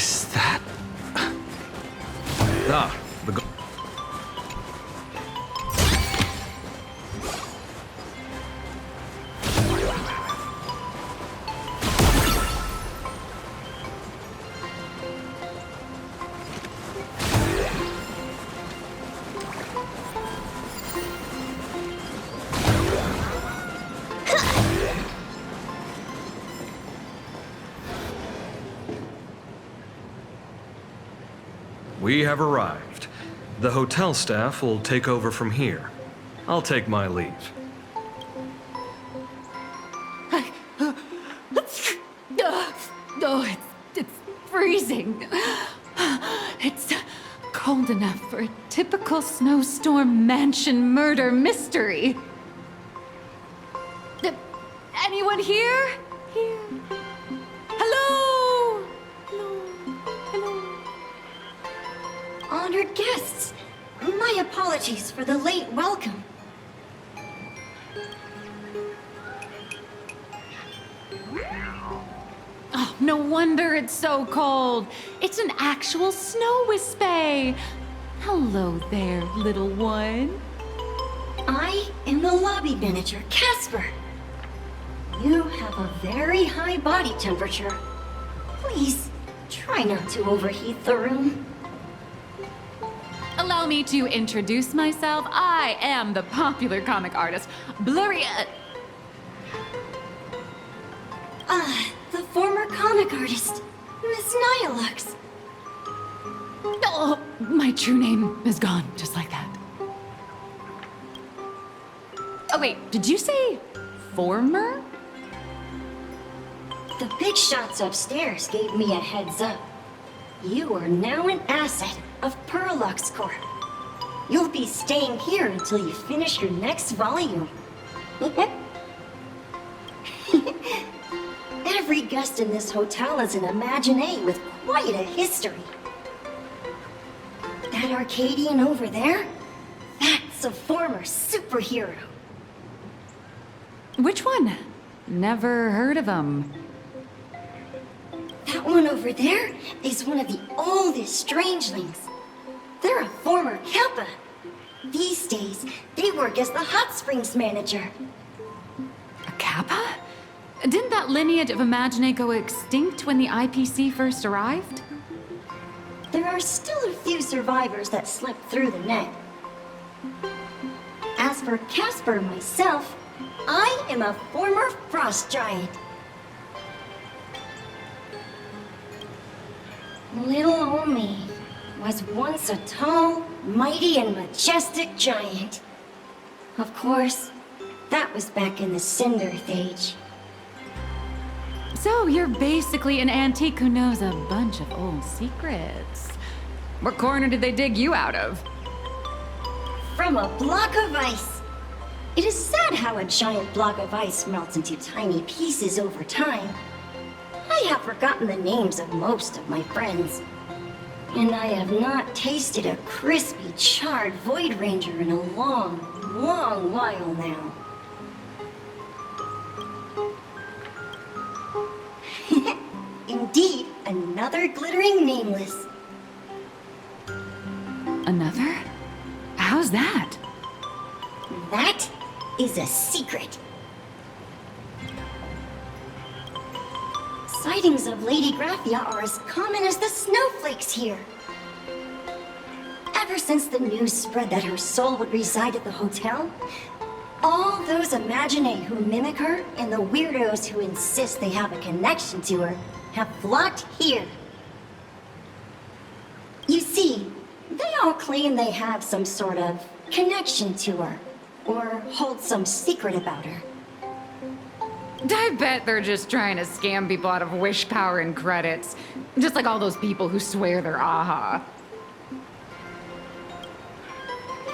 Is that... Ah, the... We have arrived. The hotel staff will take over from here. I'll take my leave. Oh, it's freezing. It's cold enough for a typical snowstorm mansion murder mystery. Anyone here? Here. Hello? Hello? Hello? Honored guests, my apologies for the late welcome. Oh, no wonder it's so cold. It's an actual snow wispy. Hello there, little one. I am the lobby manager, Casper. You have a very high body temperature. Please, try not to overheat the room. Allow me to introduce myself. I am the popular comic artist, Blurria. The former comic artist, Miss Nihilux. Oh, my true name is gone, just like that. Oh wait, did you say former? The big shots upstairs gave me a heads up. You are now an asset of Perlux Corp. You'll be staying here until you finish your next volume. Every guest in this hotel is an Imaginé with quite a history. That Arcadian over there? That's a former superhero. Which one? Never heard of him. That one over there is one of the oldest strangelings. They're a former Kappa. These days, they work as the hot springs manager. A Kappa? Didn't that lineage of Imaginé go extinct when the IPC first arrived? There are still a few survivors that slipped through the net. As for Casper myself, I am a former frost giant. Little old me was once a tall, mighty, and majestic giant. Of course, that was back in the Cinder Age. So you're basically an antique who knows a bunch of old secrets. What corner did they dig you out of? From a block of ice. It is sad how a giant block of ice melts into tiny pieces over time. I have forgotten the names of most of my friends. And I have not tasted a crispy, charred Void Ranger in a long, long while now. Indeed, another glittering nameless. Another? How's that? That is a secret. Sightings of Lady Graphia are as common as the snowflakes here. Ever since the news spread that her soul would reside at the hotel, all those Imaginé who mimic her and the weirdos who insist they have a connection to her have flocked here. You see, they all claim they have some sort of connection to her, or hold some secret about her. I bet they're just trying to scam people out of wish power and credits. Just like all those people who swear they're AHA.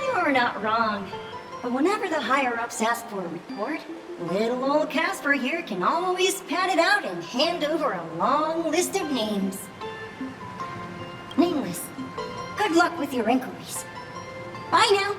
You're not wrong. But whenever the higher-ups ask for a report, little old Casper here can always pad it out and hand over a long list of names. Nameless, good luck with your inquiries. Bye now.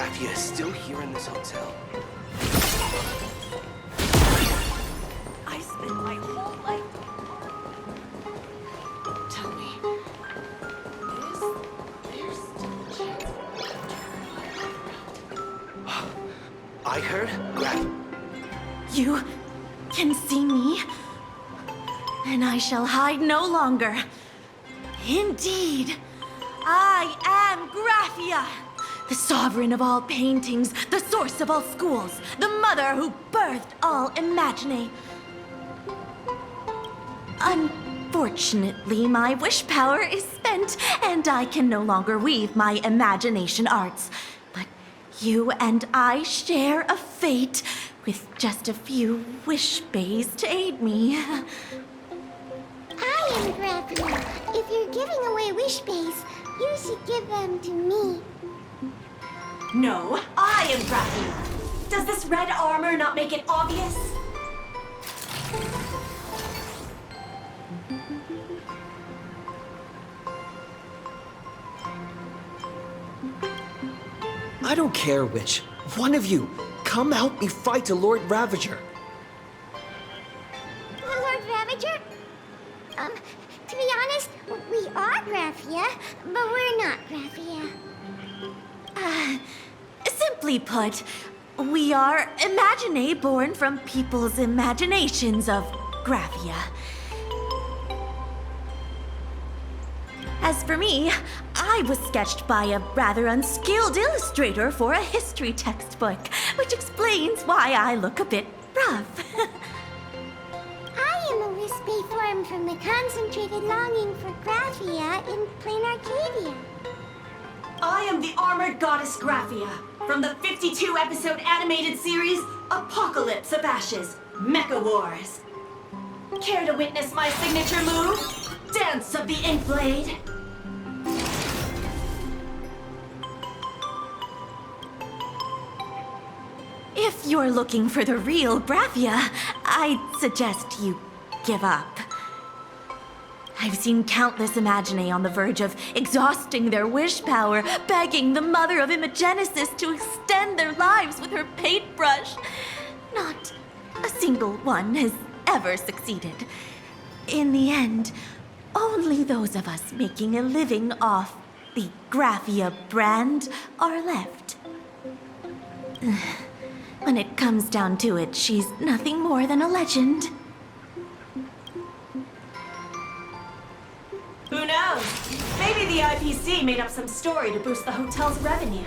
Graphia is still here in this hotel. I spent my whole life. Tell me, is there still a chance to turn my life around? I heard You can see me, and I shall hide no longer. Indeed, I am Graphia, the sovereign of all paintings, the source of all schools, the mother who birthed all imagine. Unfortunately, my wish power is spent, and I can no longer weave my imagination arts. But you and I share a fate, with just a few wish bays to aid me. I am Graphia. If you're giving away wish bays, you should give them to me. No, I am Graphia. Does this red armor not make it obvious? I don't care which. One of you, come help me fight the Lord Ravager. The Lord Ravager? To be honest, we are Graphia, but we're not Graphia. Simply put, we are imagine born from people's imaginations of Graphia. As for me, I was sketched by a rather unskilled illustrator for a history textbook, which explains why I look a bit rough. I am a wispy form from the concentrated longing for Graphia in plain Arcadia. I am the armored goddess Graphia from the 52-episode animated series Apocalypse of Ashes, Mecha Wars. Care to witness my signature move? Dance of the Inkblade. If you're looking for the real Graphia, I'd suggest you give up. I've seen countless imagine on the verge of exhausting their wish power, begging the mother of Imagenesis to extend their lives with her paintbrush. Not a single one has ever succeeded. In the end, only those of us making a living off the Graphia brand are left. When it comes down to it, she's nothing more than a legend. Who knows? Maybe the IPC made up some story to boost the hotel's revenue.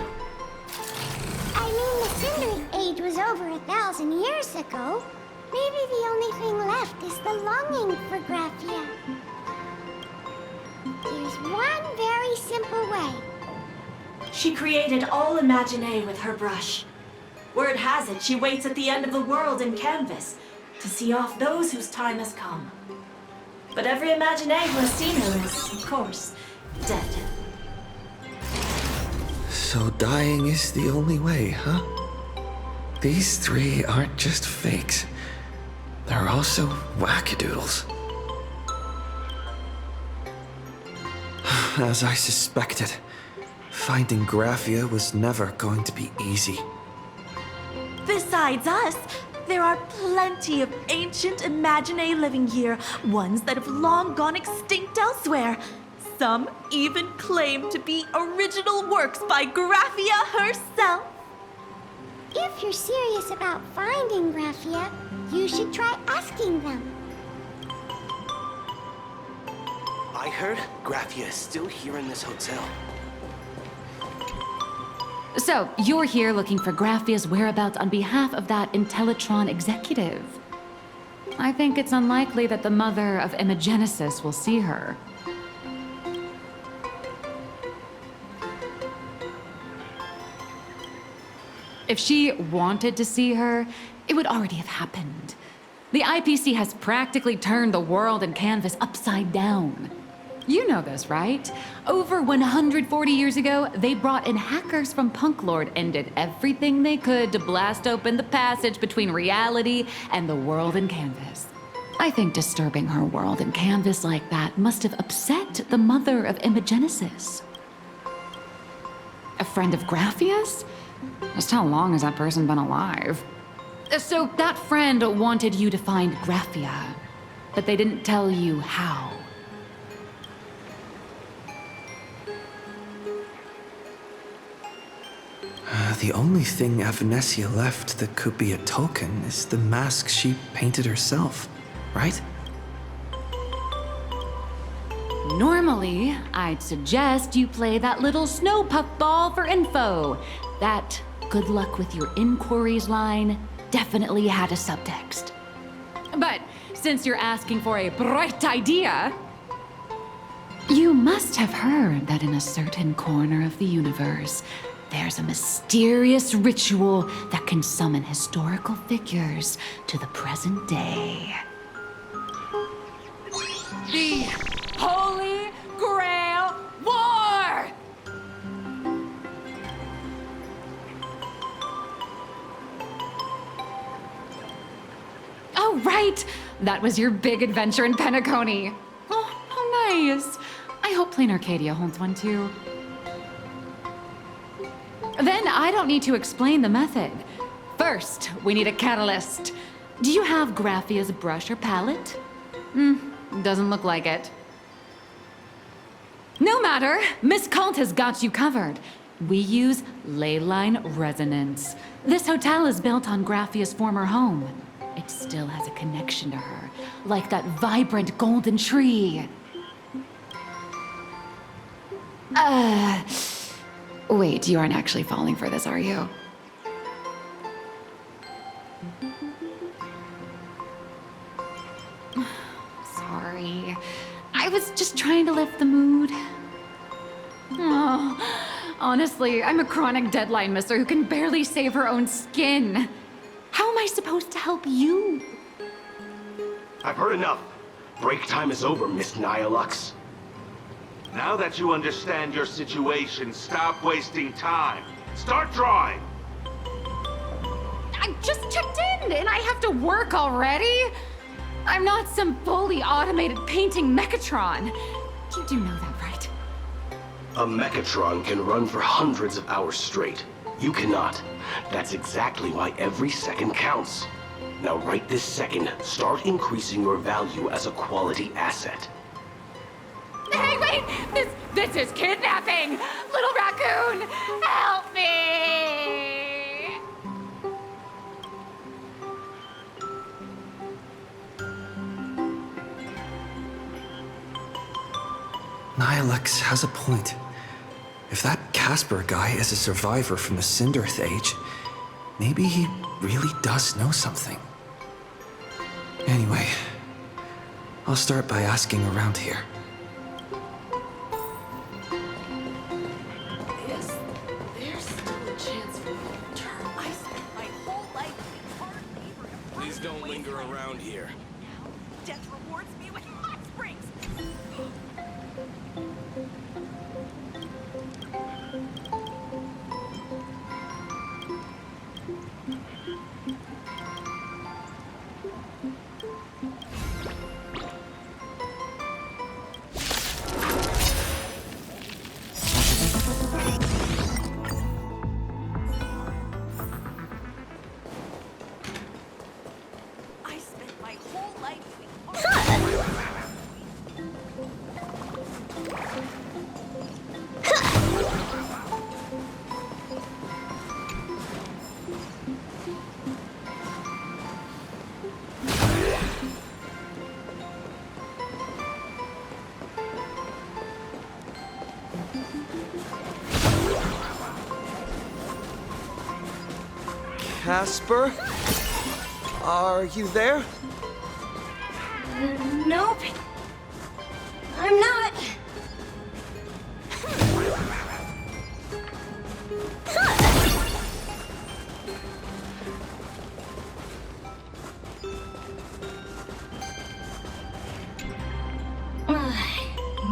I mean, the Cinder Age was over 1,000 years ago. Maybe the only thing left is the longing for Graphia. There's one very simple way. She created all imagine with her brush. Word has it she waits at the end of the world in canvas to see off those whose time has come. But every imagine who has seen her is, of course, dead. So dying is the only way, huh? These three aren't just fakes. They're also wackadoodles. As I suspected, finding Graphia was never going to be easy. Besides us, there are plenty of ancient imagine living here, ones that have long gone extinct elsewhere. Some even claim to be original works by Graphia herself. If you're serious about finding Graphia, you should try asking them. I heard Graphia is still here in this hotel. So, you're here looking for Graphia's whereabouts on behalf of that Intellitron executive. I think it's unlikely that the mother of Imagenesis will see her. If she wanted to see her, it would already have happened. The IPC has practically turned the world and canvas upside down. You know this, right? Over 140 years ago, they brought in hackers from Punklord and did everything they could to blast open the passage between reality and the world and canvas. I think disturbing her world and canvas like that must have upset the mother of Imagenesis. A friend of Graphia's? Just how long has that person been alive? So that friend wanted you to find Graphia, but they didn't tell you how. The only thing Avanessia left that could be a token is the mask she painted herself, right? Normally, I'd suggest you play that little snow puffball for info. That good luck with your inquiries line definitely had a subtext. But since you're asking for a bright idea, you must have heard that in a certain corner of the universe, there's a mysterious ritual that can summon historical figures to the present day. The Holy Grail War! Oh, right! That was your big adventure in Penacony. Oh, how nice. I hope Plain Arcadia holds one too. Then I don't need to explain the method. First, we need a catalyst. Do you have Graphia's brush or palette? Doesn't look like it. No matter, Miss Cult has got you covered. We use ley line resonance. This hotel is built on Graphia's former home. It still has a connection to her, like that vibrant golden tree. Wait, you aren't actually falling for this, are you? Sorry. I was just trying to lift the mood. Oh, honestly, I'm a chronic deadline misser who can barely save her own skin. How am I supposed to help you? I've heard enough. Break time is over, Miss Nihilux. Now that you understand your situation, stop wasting time. Start drawing! I just checked in and I have to work already? I'm not some fully automated painting Mechatron. You do know that, right? A Mechatron can run for hundreds of hours straight. You cannot. That's exactly why every second counts. Now right this second, start increasing your value as a quality asset. Hey, wait! This is kidnapping! Little raccoon, help me! Nihilux has a point. If that Casper guy is a survivor from the Cinderth Age, maybe he really does know something. Anyway, I'll start by asking around here. There's still a chance for me to return. I spent my whole life in hard labor to Please don't linger around here. Death rewards me with hot springs. I spent my whole life doing hard Casper? Are you there? Nope. I'm not.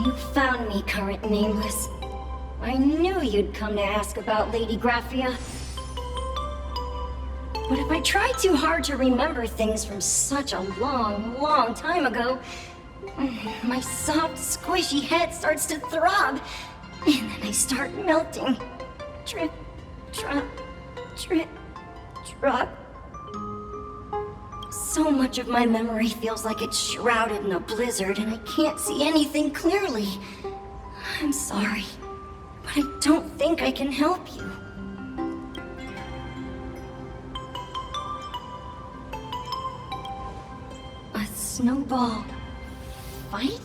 You found me, current nameless. I knew you'd come to ask about Lady Graphia. But if I try too hard to remember things from such a long, long time ago, my soft, squishy head starts to throb, and then I start melting. Drip, drop, Drip, drop. So much of my memory feels like it's shrouded in a blizzard and I can't see anything clearly. I'm sorry, but I don't think I can help you. A snowball fight?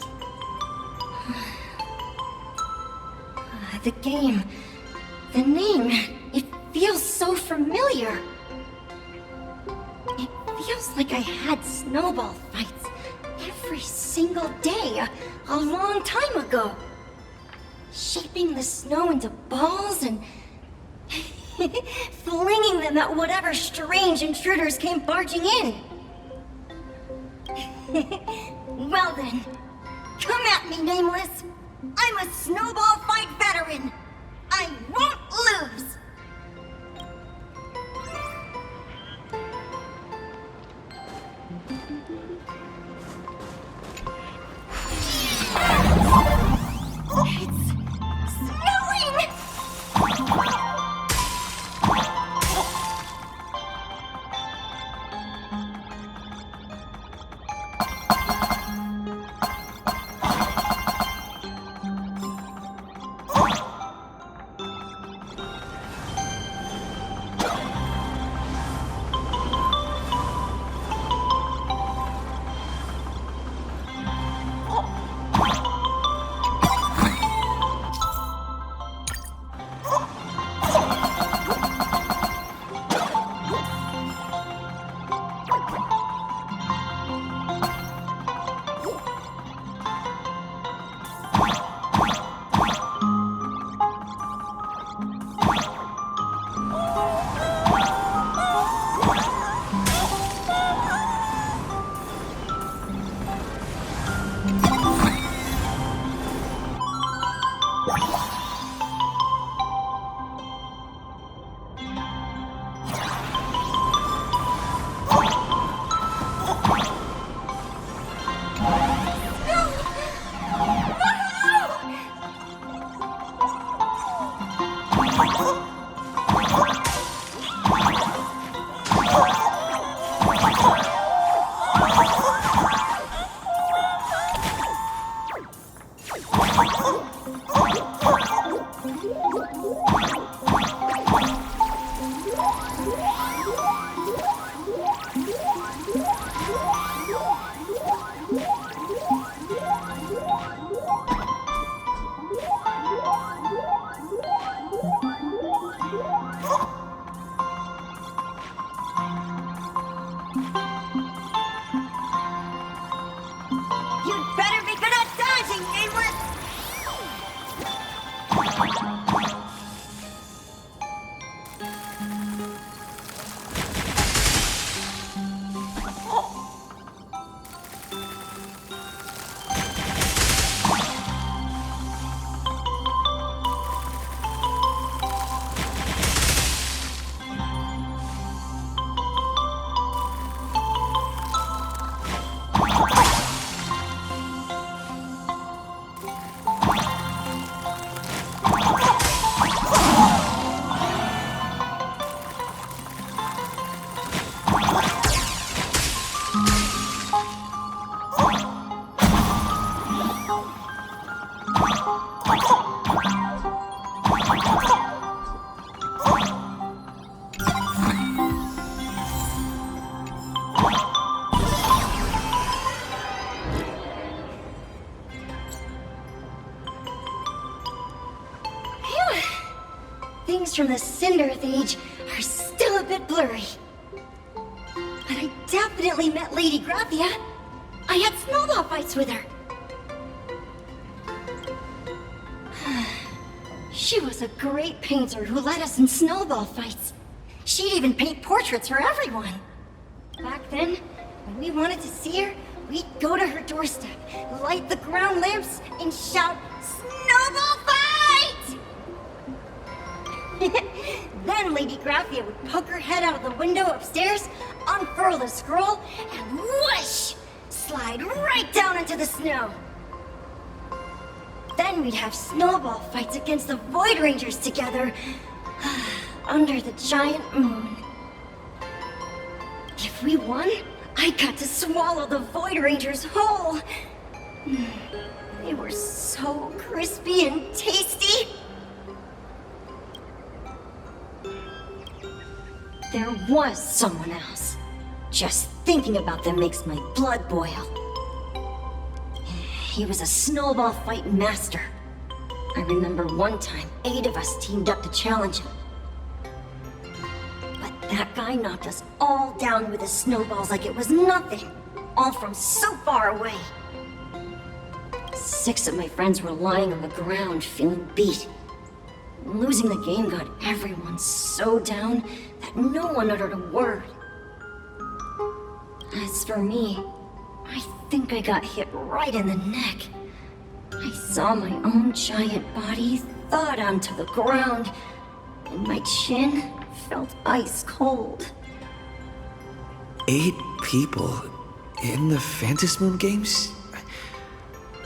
The game, the name, it feels so familiar. It feels like I had snowball fights every single day a long time ago. Shaping the snow into balls and flinging them at whatever strange intruders came barging in. Well then, come at me, Nameless. I'm a snowball fight veteran. I won't lose. It's snowing! You'd better be good at dodging, Nameless! Things from the Cinderth Age are still a bit blurry. But I definitely met Lady Graphia. I had snowball fights with her. She was a great painter who led us in snowball fights. She'd even paint portraits for everyone. Back then, when we wanted to see her, we'd go to her doorstep, light the ground lamps, and shout, "Snowball fight!" Then Lady Graphia would poke her head out of the window upstairs, unfurl the scroll, and whoosh! Slide right down into the snow. Then we'd have snowball fights against the Void Rangers together. under the giant moon. If we won, I got to swallow the Void Rangers whole. They were so crispy and tasty. There was someone else. Just thinking about them makes my blood boil. He was a snowball fight master. I remember one time, 8 of us teamed up to challenge him. But that guy knocked us all down with his snowballs like it was nothing. All from so far away. 6 of my friends were lying on the ground feeling beat. Losing the game got everyone so down that no one uttered a word. As for me, I think I got hit right in the neck. I saw my own giant body thawed onto the ground, and my chin felt ice cold. 8 people in the Phantasmoon games?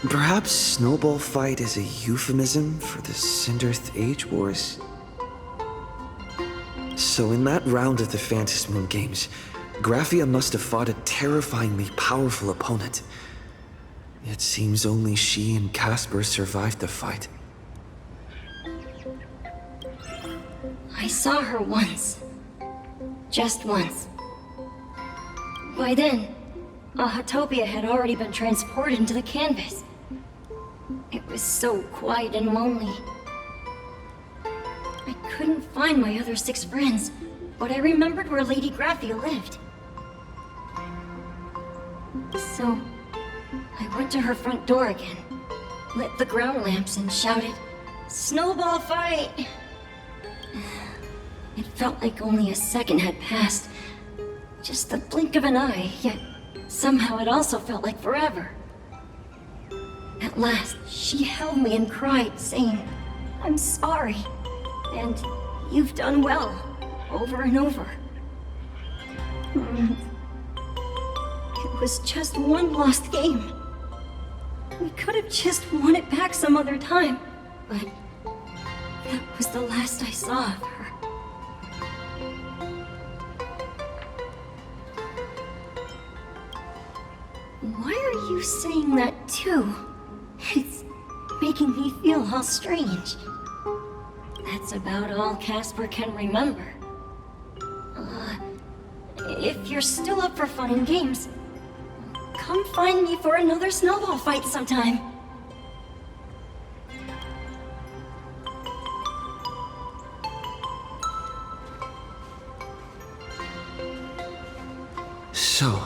Perhaps Snowball Fight is a euphemism for the Cinderth Age Wars? So in that round of the Phantasmoon games, Graphia must have fought a terrifyingly powerful opponent. It seems only she and Casper survived the fight. I saw her once. Just once. By then, Ahatopia had already been transported into the canvas. It was so quiet and lonely. I couldn't find my other 6 friends, but I remembered where Lady Graphia lived. So, I went to her front door again, lit the ground lamps and shouted, "Snowball fight!" It felt like only a second had passed. Just the blink of an eye, yet somehow it also felt like forever. At last, she held me and cried, saying, "I'm sorry, and you've done well," over and over. It was just one lost game. We could have just won it back some other time, but that was the last I saw of her. Why are you saying that too? It's making me feel all strange. That's about all Casper can remember. If you're still up for fun and games, come find me for another snowball fight sometime. So,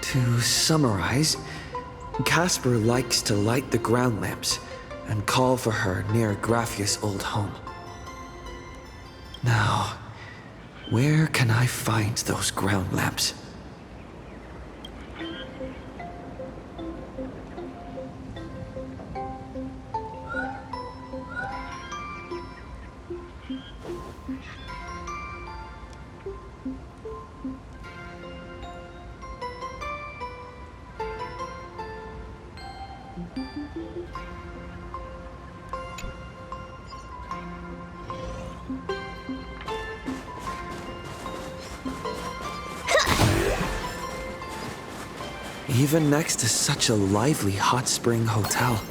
to summarize, Casper likes to light the ground lamps and call for her near Graphia's old home. Now, where can I find those ground lamps? Even next to such a lively hot spring hotel,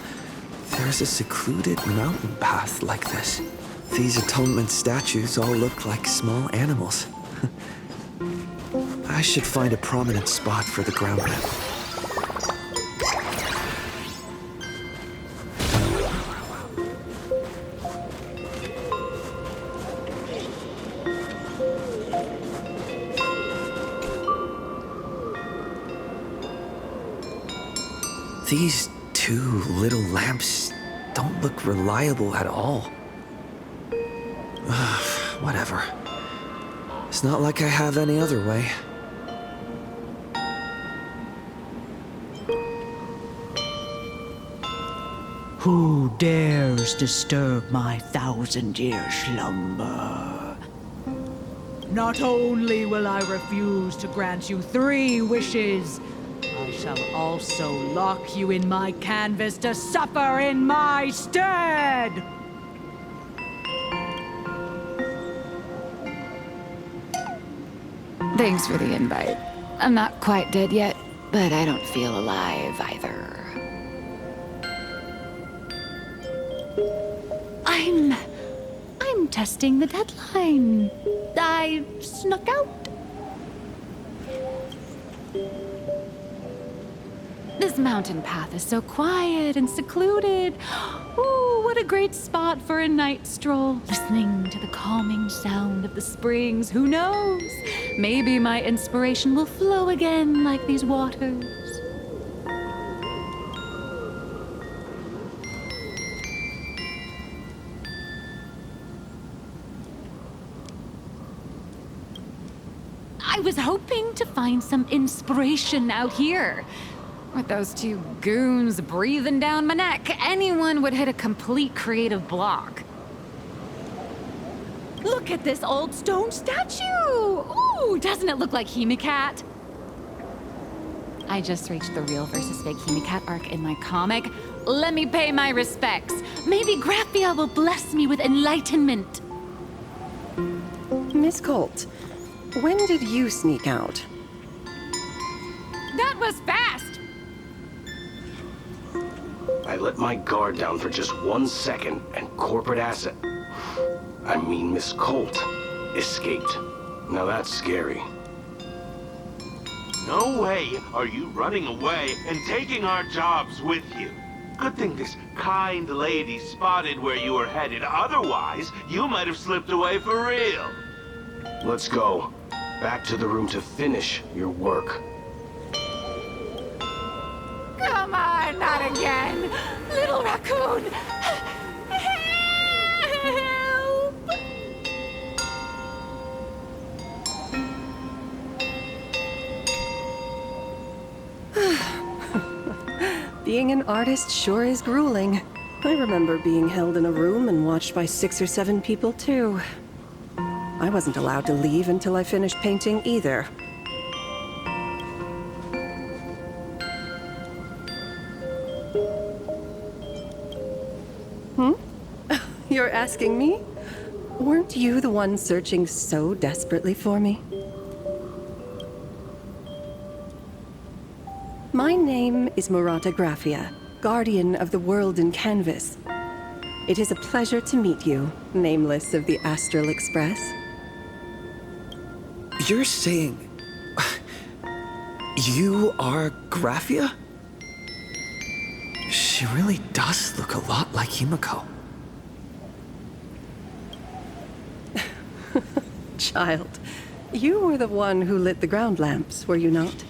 there's a secluded mountain path like this. These atonement statues all look like small animals. I should find a prominent spot for the ground lamp. These 2 little lamps don't look reliable at all. Whatever. It's not like I have any other way. Who dares disturb my 1,000-year slumber? Not only will I refuse to grant you 3 wishes, I shall also lock you in my canvas to suffer in my stead! Thanks for the invite. I'm not quite dead yet, but I don't feel alive either. I'm testing the deadline. I snuck out. This mountain path is so quiet and secluded. Ooh, what a great spot for a night stroll. Listening to the calming sound of the springs. Who knows? Maybe my inspiration will flow again like these waters. I was hoping to find some inspiration out here. With those two goons breathing down my neck, anyone would hit a complete creative block. Look at this old stone statue! Ooh, doesn't it look like Hemicat? I just reached the real versus fake Hemicat arc in my comic. Let me pay my respects. Maybe Graphia will bless me with enlightenment. Miss Colt, when did you sneak out? That was fast! I let my guard down for just 1 second, and corporate asset, I mean Miss Colt, escaped. Now that's scary. No way are you running away and taking our jobs with you. Good thing this kind lady spotted where you were headed. Otherwise, you might have slipped away for real. Let's go. Back to the room to finish your work. Come on, not again! Little raccoon! Help! Being an artist sure is grueling. I remember being held in a room and watched by 6 or 7 people, too. I wasn't allowed to leave until I finished painting either. You're asking me? Weren't you the one searching so desperately for me? My name is Murata Graphia, guardian of the world in canvas. It is a pleasure to meet you, nameless of the Astral Express. You're saying... you are Graphia? She really does look a lot like Himiko. Child, you were the one who lit the ground lamps, were you not?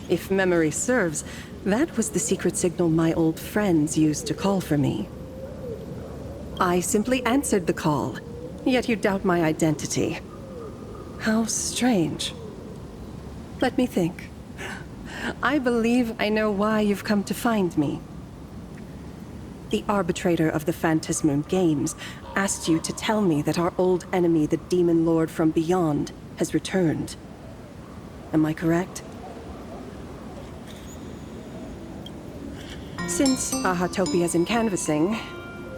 If memory serves, that was the secret signal my old friends used to call for me. I simply answered the call, yet you doubt my identity. How strange. Let me think. I believe I know why you've come to find me. The arbitrator of the Phantasmoon Games asked you to tell me that our old enemy, the Demon Lord from Beyond, has returned. Am I correct? Since Ahatopia's in canvassing,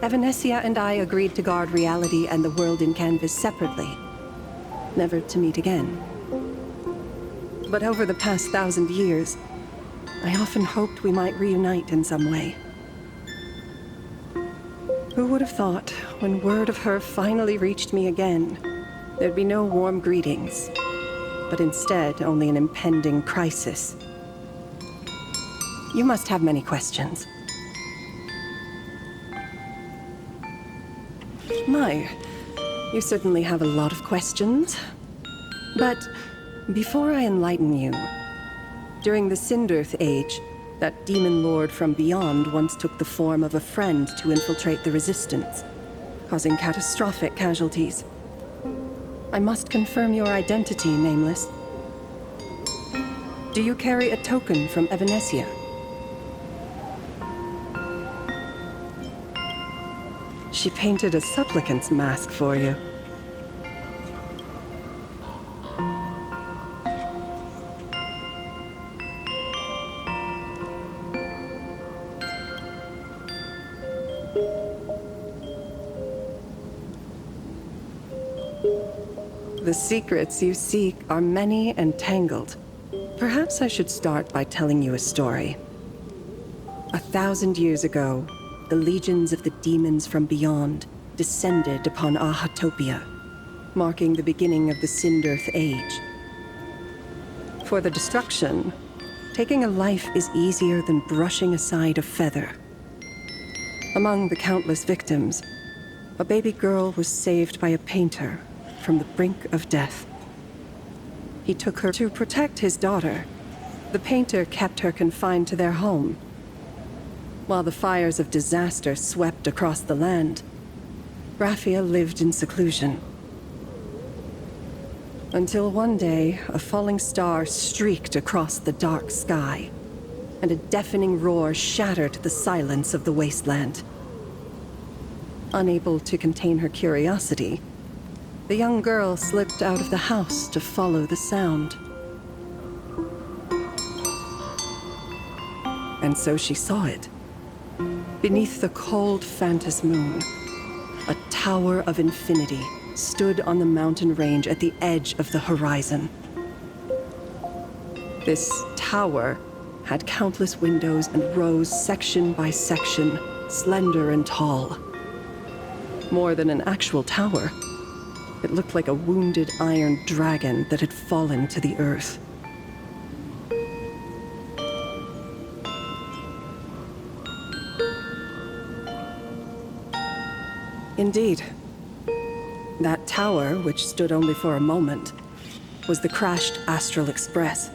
Evanesia and I agreed to guard reality and the world in canvas separately, never to meet again. But over the past 1,000 years, I often hoped we might reunite in some way. Who would have thought, when word of her finally reached me again, there'd be no warm greetings, but instead only an impending crisis. You must have many questions. My, you certainly have a lot of questions. But before I enlighten you, during the Cinderth Age, that demon lord from beyond once took the form of a friend to infiltrate the Resistance, causing catastrophic casualties. I must confirm your identity, Nameless. Do you carry a token from Evanesia? She painted a supplicant's mask for you. The secrets you seek are many and tangled. Perhaps I should start by telling you a story. 1,000 years ago, the legions of the demons from beyond descended upon Ahatopia, marking the beginning of the Sindirth Age. For the destruction, taking a life is easier than brushing aside a feather. Among the countless victims, a baby girl was saved by a painter from the brink of death. He took her to protect his daughter. The painter kept her confined to their home. While the fires of disaster swept across the land, Graphia lived in seclusion. Until one day, a falling star streaked across the dark sky, and a deafening roar shattered the silence of the wasteland. Unable to contain her curiosity, the young girl slipped out of the house to follow the sound. And so she saw it. Beneath the cold Phantas moon, a tower of infinity stood on the mountain range at the edge of the horizon. This tower had countless windows and rose section by section, slender and tall. More than an actual tower, it looked like a wounded iron dragon that had fallen to the earth. Indeed. That tower, which stood only for a moment, was the crashed Astral Express.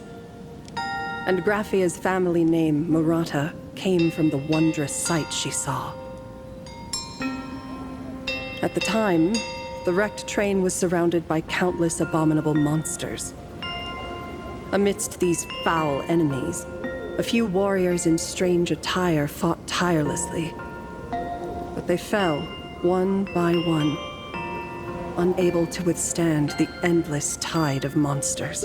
And Graphia's family name, Murata, came from the wondrous sight she saw. At the time, the wrecked train was surrounded by countless abominable monsters. Amidst these foul enemies, a few warriors in strange attire fought tirelessly. But they fell, one by one, unable to withstand the endless tide of monsters.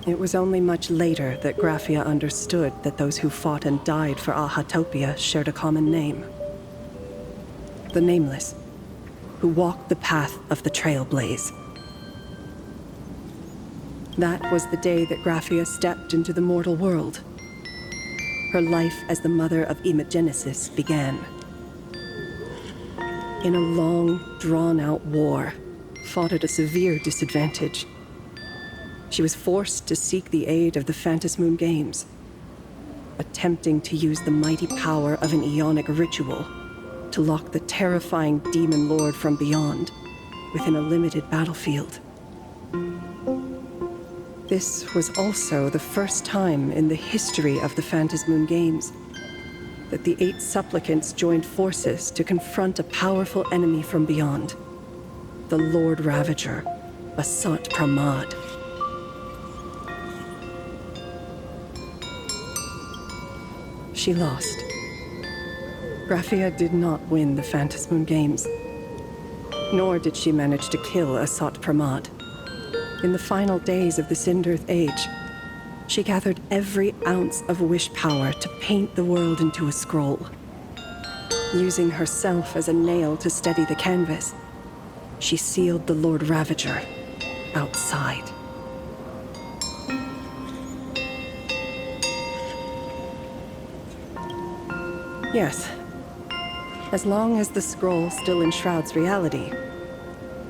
It was only much later that Graphia understood that those who fought and died for Ahatopia shared a common name. The Nameless, who walked the path of the Trailblaze. That was the day that Graphia stepped into the mortal world. Her life as the mother of Imogenesis began. In a long, drawn-out war, fought at a severe disadvantage. She was forced to seek the aid of the Phantas Moon Games, attempting to use the mighty power of an Ionic ritual to lock the terrifying demon lord from beyond within a limited battlefield. This was also the first time in the history of the Phantas Moon Games that the 8 supplicants joined forces to confront a powerful enemy from beyond, the Lord Ravager, Basat Pramad. She lost. Graphia did not win the Phantas Moon Games, nor did she manage to kill Asat Pramad. In the final days of the Sindirth Age, she gathered every ounce of wish power to paint the world into a scroll. Using herself as a nail to steady the canvas, she sealed the Lord Ravager outside. Yes. As long as the scroll still enshrouds reality,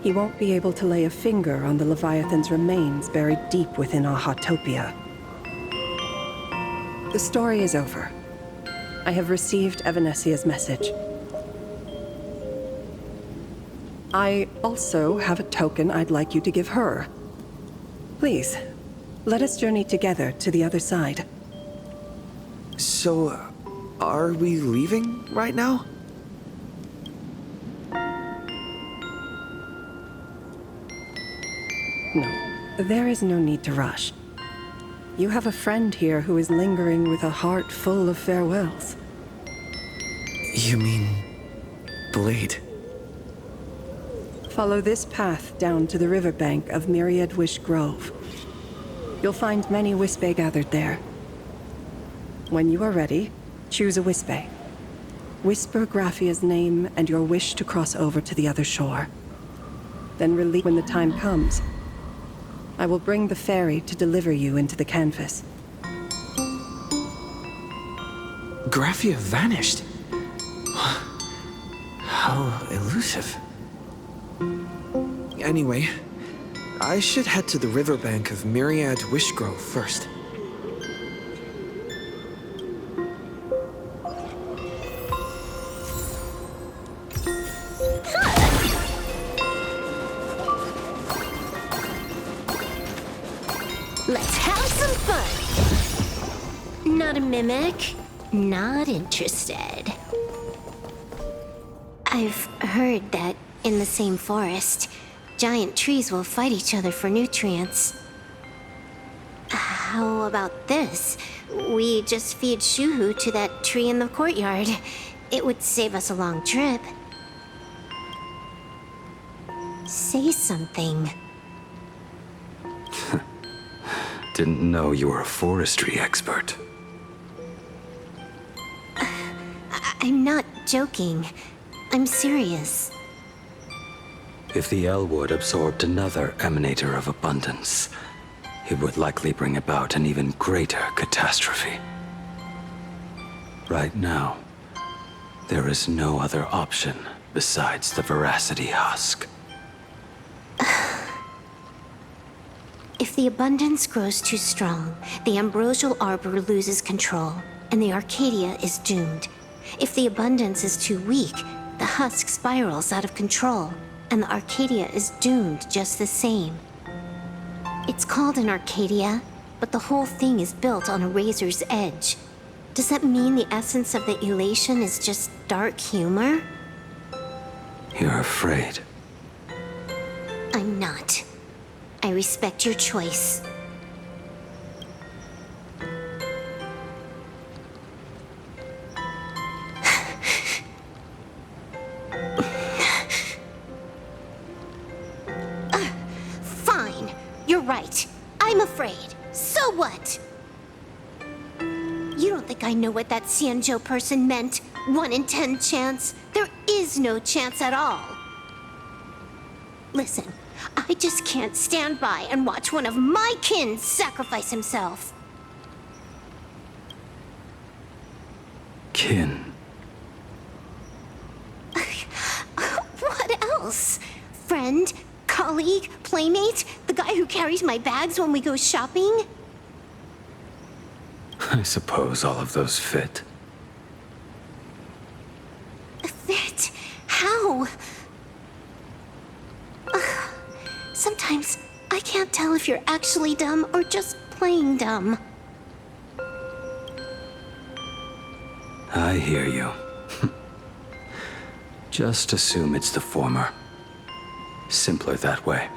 he won't be able to lay a finger on the Leviathan's remains buried deep within Ahatopia. The story is over. I have received Evanesia's message. I also have a token I'd like you to give her. Please, let us journey together to the other side. So, are we leaving right now? No, there is no need to rush. You have a friend here who is lingering with a heart full of farewells. You mean... Blade? Follow this path down to the riverbank of Myriad Wish Grove. You'll find many Wispe gathered there. When you are ready, choose a Wispe. Whisper Graphia's name and your wish to cross over to the other shore. then release when the time comes. I will bring the ferry to deliver you into the canvas. Graphia vanished. How elusive. Anyway, I should head to the riverbank of Myriad Wishgrove first. Let's have some fun. Not a mimic. Not interested. I've heard that in the same forest, giant trees will fight each other for nutrients. How about this? We just feed Shuhu to that tree in the courtyard. It would save us a long trip. Say something. Didn't know you were a forestry expert. I'm not joking. I'm serious. If the Elwood absorbed another emanator of abundance, it would likely bring about an even greater catastrophe. Right now, there is no other option besides the Veracity Husk. If the abundance grows too strong, the Ambrosial Arbor loses control, and the Arcadia is doomed. If the abundance is too weak, the husk spirals out of control, and the Arcadia is doomed just the same. It's called an Arcadia, but the whole thing is built on a razor's edge. Does that mean the essence of the elation is just dark humor? You're afraid. I'm not. I respect your choice. Fine. You're right. I'm afraid. So what? You don't think I know what that Xianzhou person meant? 1 in 10 chance? There is no chance at all. Listen, I just can't stand by and watch one of my kin sacrifice himself. Kin. What else? Friend? Colleague? Playmate? The guy who carries my bags when we go shopping? I suppose all of those fit. Fit? How? Sometimes I can't tell if you're actually dumb or just playing dumb. I hear you. Just assume it's the former. Simpler that way.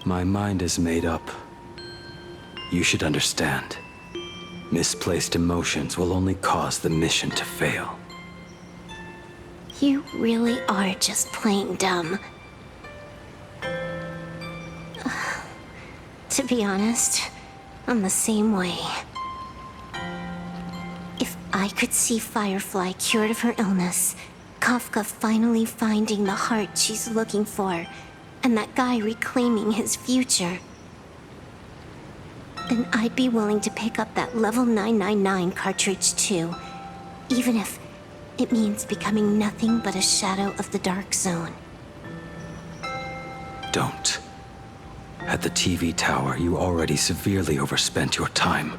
My mind is made up. You should understand. Misplaced emotions will only cause the mission to fail. You really are just playing dumb. To be honest, I'm the same way. If I could see Firefly cured of her illness, Kafka finally finding the heart she's looking for, and that guy reclaiming his future, then I'd be willing to pick up that level 999 cartridge too, even if it means becoming nothing but a shadow of the Dark Zone. Don't. At the TV tower, you already severely overspent your time.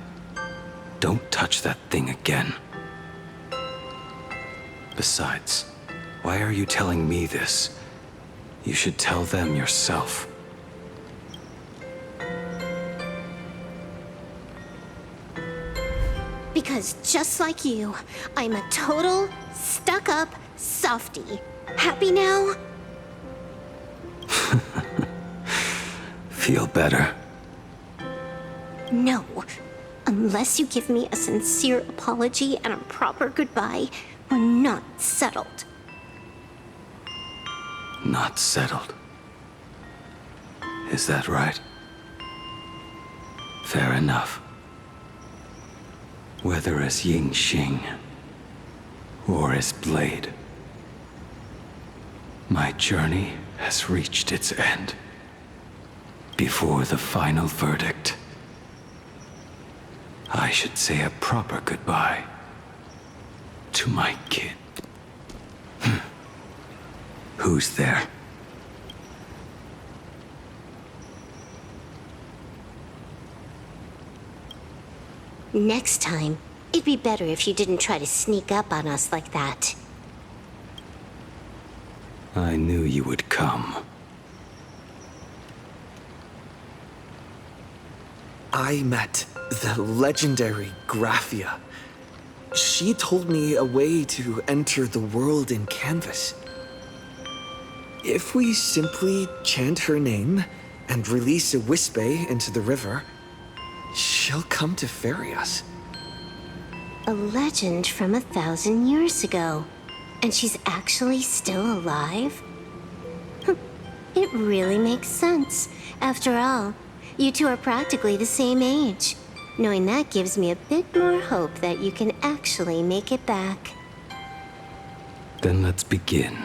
Don't touch that thing again. Besides, why are you telling me this? You should tell them yourself. Because just like you, I'm a total, stuck-up softie. Happy now? Feel better? No. Unless you give me a sincere apology and a proper goodbye, we're not settled. Not settled. Is that right? Fair enough. Whether as Ying Xing or as Blade, My journey has reached its end. Before the final verdict, I should say a proper goodbye to my kid. Who's there? Next time, it'd be better if you didn't try to sneak up on us like that. I knew you would come. I met the legendary Graphia. She told me a way to enter the world in Canvas. If we simply chant her name and release a Wispe into the river, she'll come to ferry us. A legend from 1,000 years ago. And she's actually still alive? It really makes sense. After all, you two are practically the same age. Knowing that gives me a bit more hope that you can actually make it back. Then let's begin.